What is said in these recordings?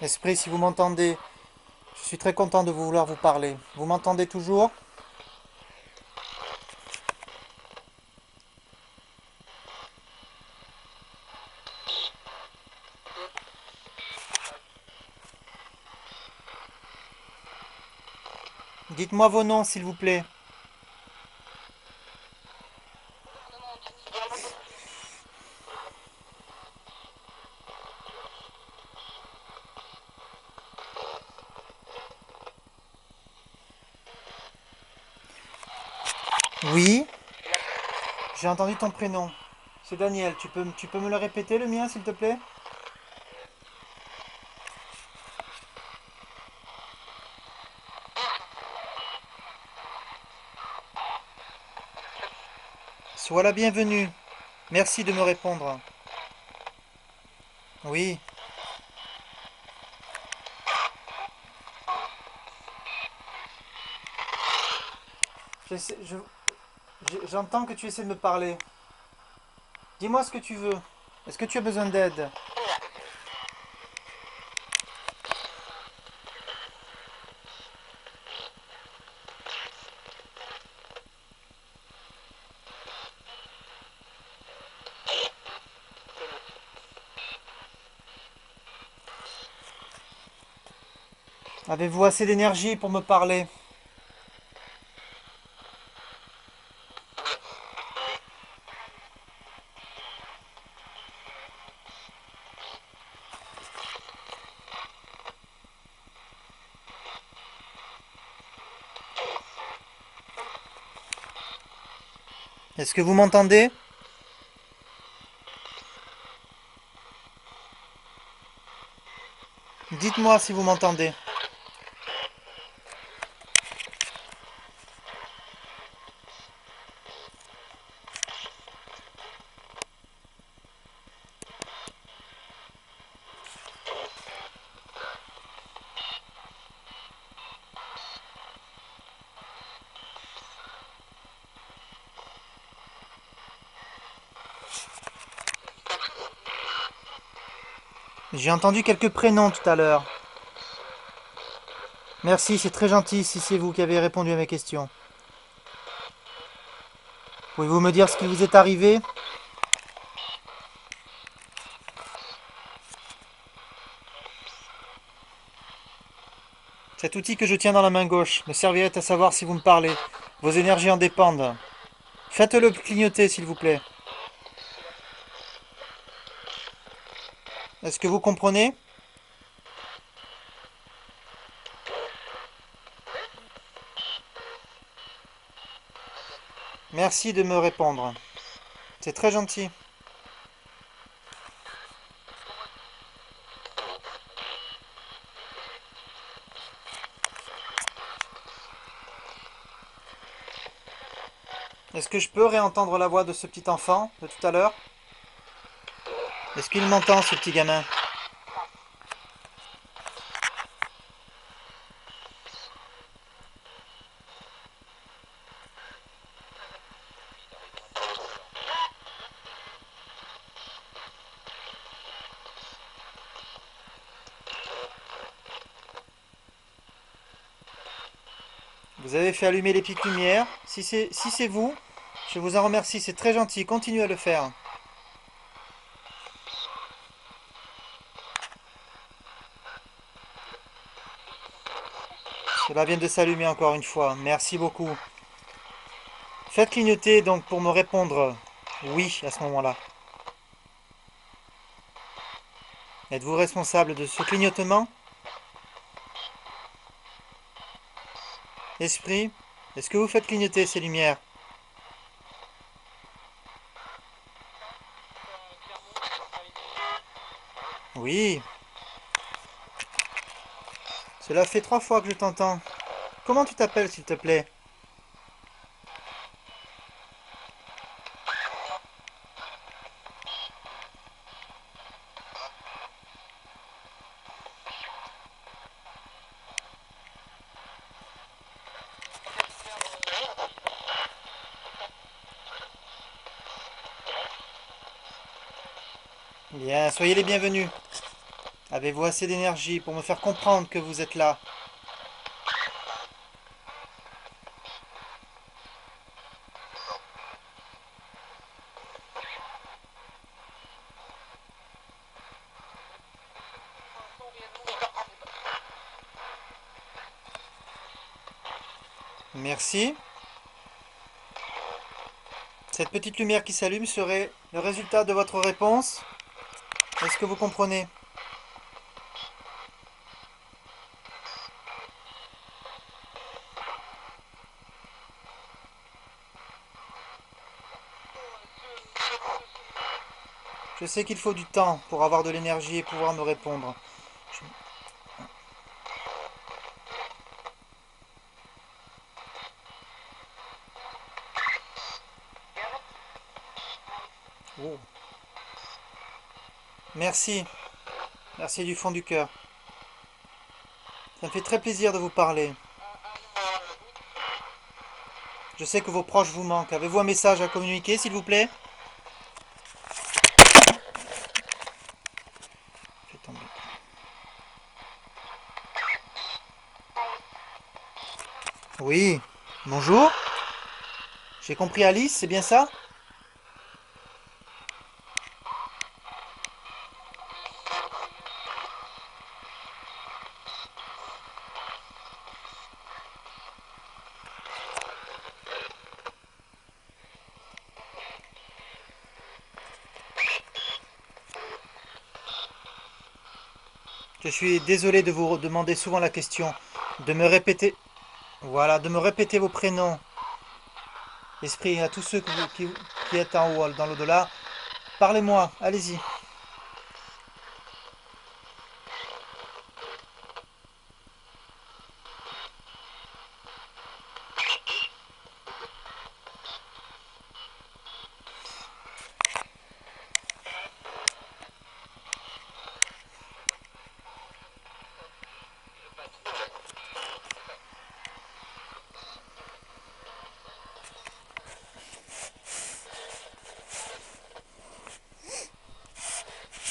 Esprit, si vous m'entendez, je suis très content de vouloir vous parler. Vous m'entendez toujours? Dites-moi vos noms, s'il vous plaît. Oui, j'ai entendu ton prénom. C'est Daniel. Tu peux me le répéter, le mien, s'il te plaît? Sois la bienvenue. Merci de me répondre. Oui, j'essaie- je- j'entends que tu essaies de me parler. Dis-moi ce que tu veux. Est-ce que tu as besoin d'aide? Avez-vous assez d'énergie pour me parler? Est-ce que vous m'entendez? Dites-moi si vous m'entendez. J'ai entendu quelques prénoms tout à l'heure. Merci, c'est très gentil si c'est vous qui avez répondu à mes questions. Pouvez-vous me dire ce qui vous est arrivé? Cet outil que je tiens dans la main gauche me servirait à savoir si vous me parlez. Vos énergies en dépendent. Faites-le clignoter, s'il vous plaît. Est-ce que vous comprenez? Merci de me répondre. C'est très gentil. Est-ce que je peux réentendre la voix de ce petit enfant de tout à l'heure? Est-ce qu'il m'entend, ce petit gamin? Vous avez fait allumer les petites lumières. Si c'est vous, je vous en remercie, c'est très gentil. Continuez à le faire. Cela vient de s'allumer encore une fois. Merci beaucoup. Faites clignoter donc pour me répondre oui à ce moment-là. Êtes-vous responsable de ce clignotement? Esprit, est-ce que vous faites clignoter ces lumières? Oui, cela fait 3 fois que je t'entends. Comment tu t'appelles, s'il te plaît? Bien, soyez les bienvenus. Avez-vous assez d'énergie pour me faire comprendre que vous êtes là? Merci. Cette petite lumière qui s'allume serait le résultat de votre réponse. Est-ce que vous comprenez? Je sais qu'il faut du temps pour avoir de l'énergie et pouvoir me répondre. Je- Oh. Merci. Merci du fond du cœur. Ça me fait très plaisir de vous parler. Je sais que vos proches vous manquent. Avez-vous un message à communiquer, s'il vous plaît? Fais tomber. Oui. Bonjour. J'ai compris Alice, c'est bien ça? Je suis désolé de vous demander souvent la question. De me répéter. Voilà, de me répéter vos prénoms. Esprit, à tous ceux qui êtes en haut, dans l'au-delà. Parlez-moi, allez-y.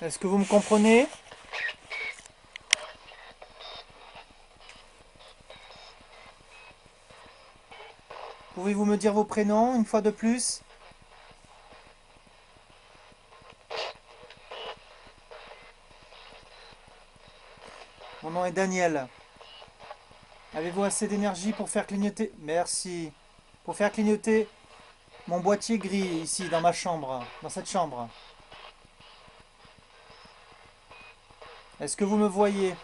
Est-ce que vous me comprenez? Pouvez-vous me dire vos prénoms une fois de plus? Mon nom est Daniel. Avez-vous assez d'énergie pour faire clignoter... Merci. Pour faire clignoter mon boîtier gris ici dans ma chambre, dans cette chambre. Est-ce que vous me voyez?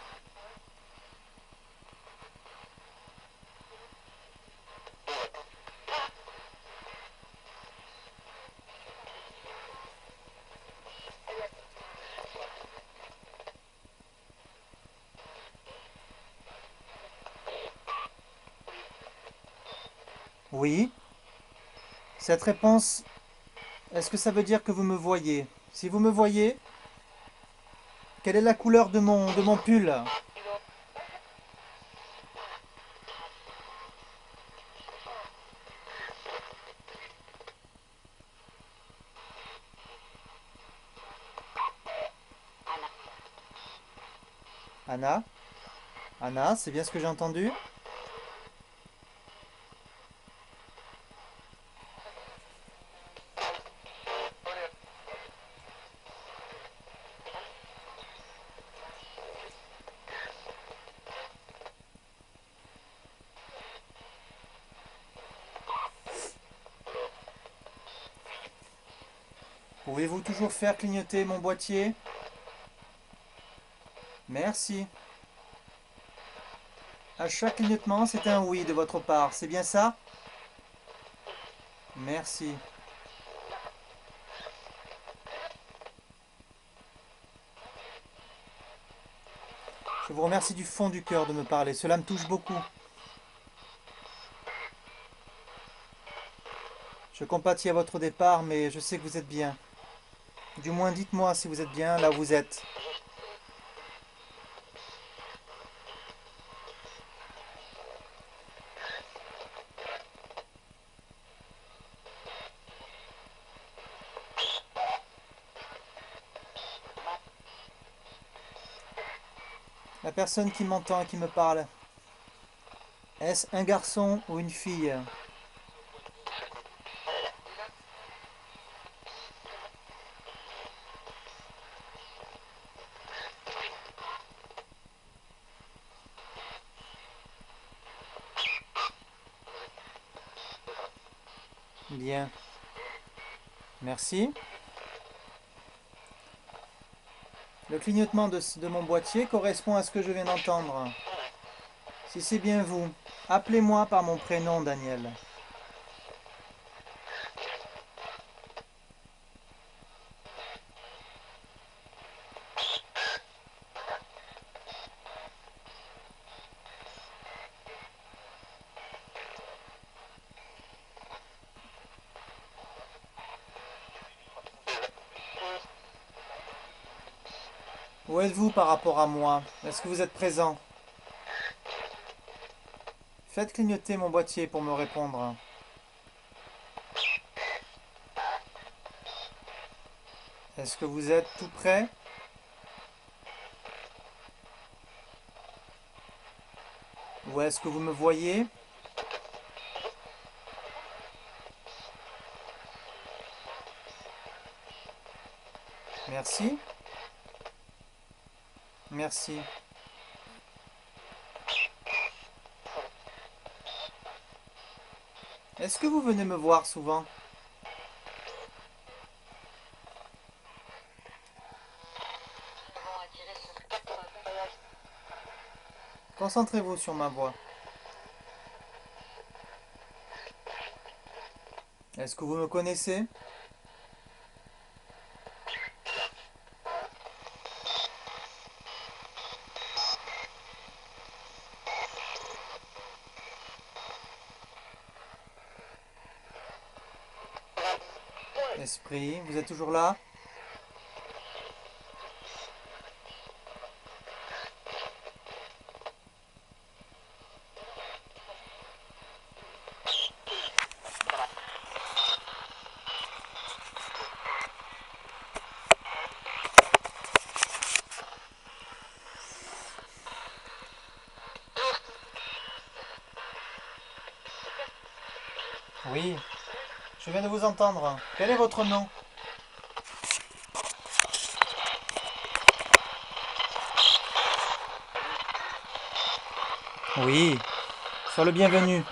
Oui. Cette réponse, est-ce que ça veut dire que vous me voyez? Si vous me voyez, quelle est la couleur de mon pull? Anna? Anna, c'est bien ce que j'ai entendu? Pouvez-vous toujours faire clignoter mon boîtier? Merci. À chaque clignotement, c'est un oui de votre part, c'est bien ça? Merci. Je vous remercie du fond du cœur de me parler, cela me touche beaucoup. Je compatis à votre départ, mais je sais que vous êtes bien. Du moins, dites-moi si vous êtes bien là où vous êtes. La personne qui m'entend et qui me parle, est-ce un garçon ou une fille? Bien. Merci. Le clignotement de mon boîtier correspond à ce que je viens d'entendre. Si c'est bien vous, appelez-moi par mon prénom, Daniel. Où êtes-vous par rapport à moi? Est-ce que vous êtes présent? Faites clignoter mon boîtier pour me répondre. Est-ce que vous êtes tout près? Ou est-ce que vous me voyez? Merci. Merci. Est-ce que vous venez me voir souvent? Concentrez-vous sur ma voix. Est-ce que vous me connaissez? Esprit, vous êtes toujours là? Oui, je viens de vous entendre. Quel est votre nom? Oui, sois le bienvenu.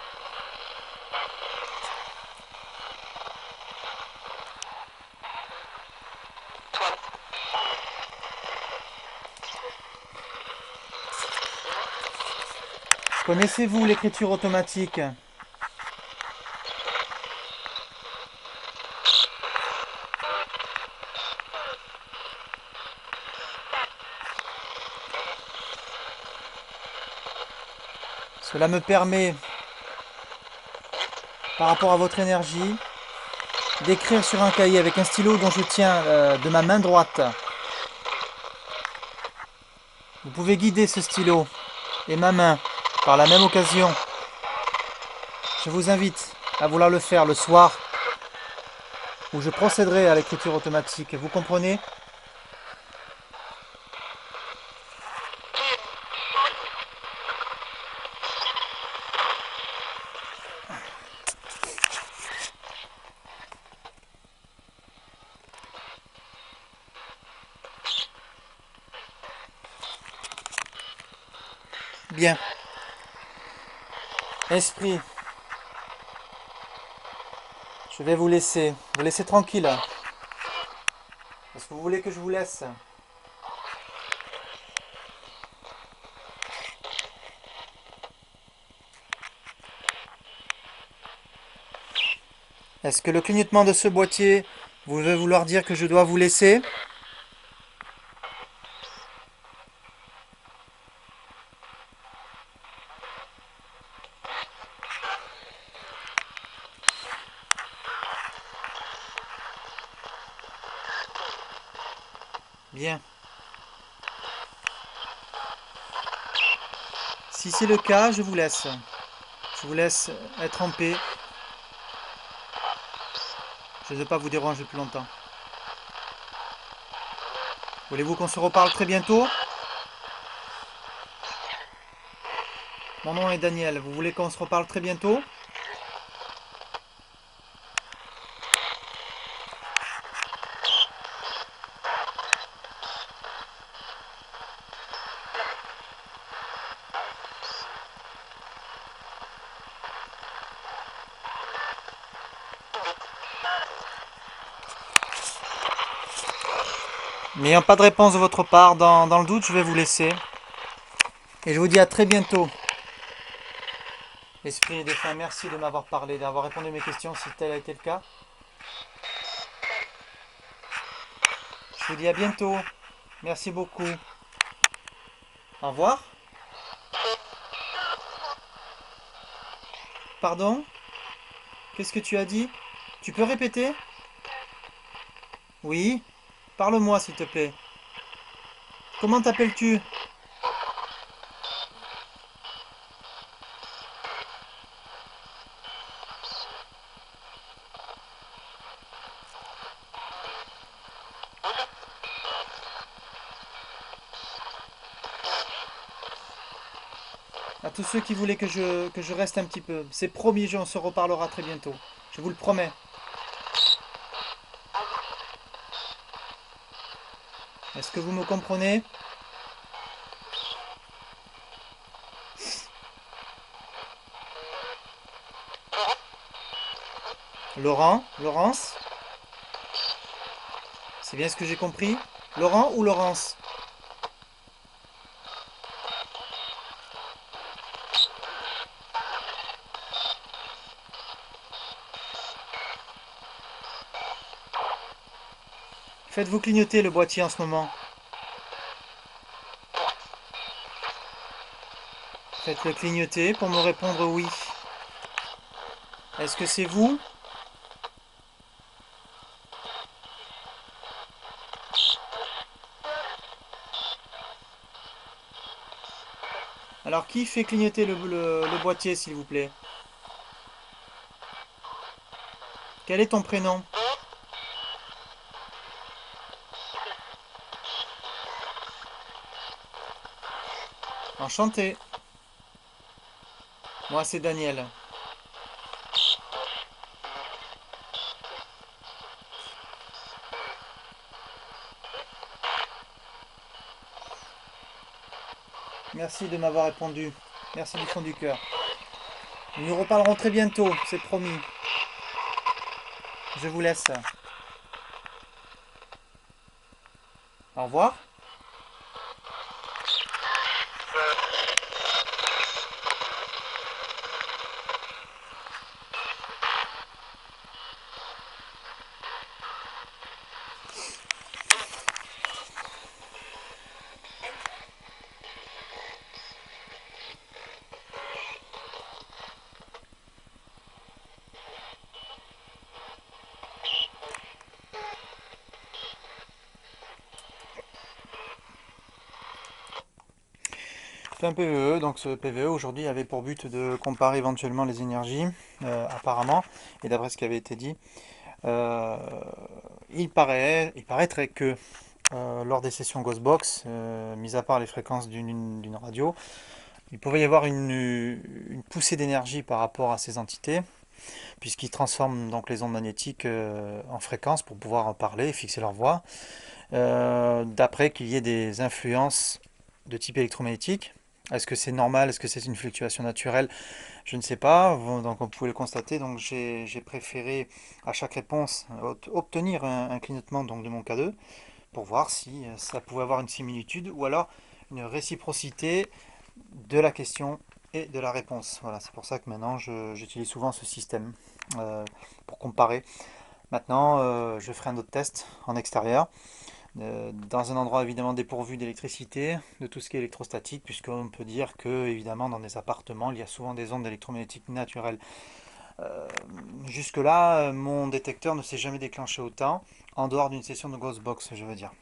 Connaissez-vous l'écriture automatique? Cela me permet, par rapport à votre énergie, d'écrire sur un cahier avec un stylo dont je tiens de ma main droite. Vous pouvez guider ce stylo et ma main par la même occasion. Je vous invite à vouloir le faire le soir où je procéderai à l'écriture automatique. Vous comprenez? Bien. Esprit, je vais vous laisser tranquille. Est-ce que vous voulez que je vous laisse? Est-ce que le clignotement de ce boîtier veut vouloir dire que je dois vous laisser? Bien. Si c'est le cas, je vous laisse. Je vous laisse être en paix. Je ne veux pas vous déranger plus longtemps. Voulez-vous qu'on se reparle très bientôt? Mon nom est Daniel. Vous voulez qu'on se reparle très bientôt? N'ayant pas de réponse de votre part, dans le doute, je vais vous laisser. Et je vous dis à très bientôt. Esprit et défunt, merci de m'avoir parlé, d'avoir répondu à mes questions si tel a été le cas. Je vous dis à bientôt. Merci beaucoup. Au revoir. Pardon? Qu'est-ce que tu as dit? Tu peux répéter? Oui? Parle-moi s'il te plaît. Comment t'appelles-tu? À tous ceux qui voulaient que je reste un petit peu. C'est promis, on se reparlera très bientôt. Je vous le promets. Est-ce que vous me comprenez? Laurent? Laurence? C'est bien ce que j'ai compris? Laurent ou Laurence? Faites-vous clignoter le boîtier en ce moment. Faites-le clignoter pour me répondre oui. Est-ce que c'est vous? Alors qui fait clignoter le boîtier s'il vous plaît? Quel est ton prénom? Enchanté. Moi c'est Daniel. Merci de m'avoir répondu. Merci du fond du cœur. Nous nous reparlerons très bientôt, c'est promis. Je vous laisse. Au revoir. C'est un PVE, donc ce PVE aujourd'hui avait pour but de comparer éventuellement les énergies, apparemment, et d'après ce qui avait été dit, euh, il paraîtrait que lors des sessions Ghostbox, mis à part les fréquences d'une radio, il pouvait y avoir une poussée d'énergie par rapport à ces entités, puisqu'ils transforment donc les ondes magnétiques en fréquences pour pouvoir en parler et fixer leur voix, d'après qu'il y ait des influences de type électromagnétique. Est-ce que c'est normal? Est-ce que c'est une fluctuation naturelle? Je ne sais pas. Donc, vous pouvez le constater. Donc, j'ai préféré à chaque réponse obtenir un clignotement donc, de mon K2 pour voir si ça pouvait avoir une similitude ou alors une réciprocité de la question et de la réponse. Voilà, c'est pour ça que maintenant j'utilise souvent ce système pour comparer. Maintenant, je ferai un autre test en extérieur dans un endroit évidemment dépourvu d'électricité, de tout ce qui est électrostatique, puisqu'on peut dire que évidemment dans des appartements il y a souvent des ondes électromagnétiques naturelles. Euh, Jusque-là, mon détecteur ne s'est jamais déclenché autant, en dehors d'une session de Ghostbox, je veux dire.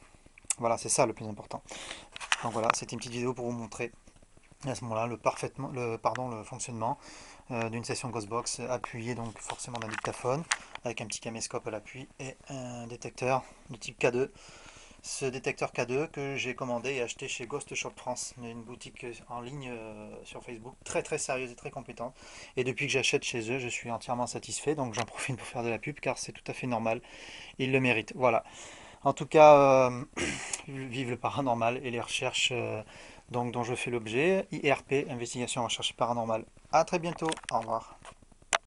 Voilà, c'est ça le plus important. Donc voilà, c'était une petite vidéo pour vous montrer à ce moment-là le fonctionnement d'une session Ghostbox appuyée donc forcément d'un dictaphone avec un petit caméscope à l'appui et un détecteur de type K2 ce détecteur K2 que j'ai commandé et acheté chez Ghost Shop France, une boutique en ligne sur Facebook très très sérieuse et très compétente. Et depuis que j'achète chez eux, je suis entièrement satisfait, donc j'en profite pour faire de la pub car c'est tout à fait normal, ils le méritent. Voilà. En tout cas, vive le paranormal et les recherches donc, dont je fais l'objet. IRP, Investigation Recherche Paranormale. À très bientôt, au revoir.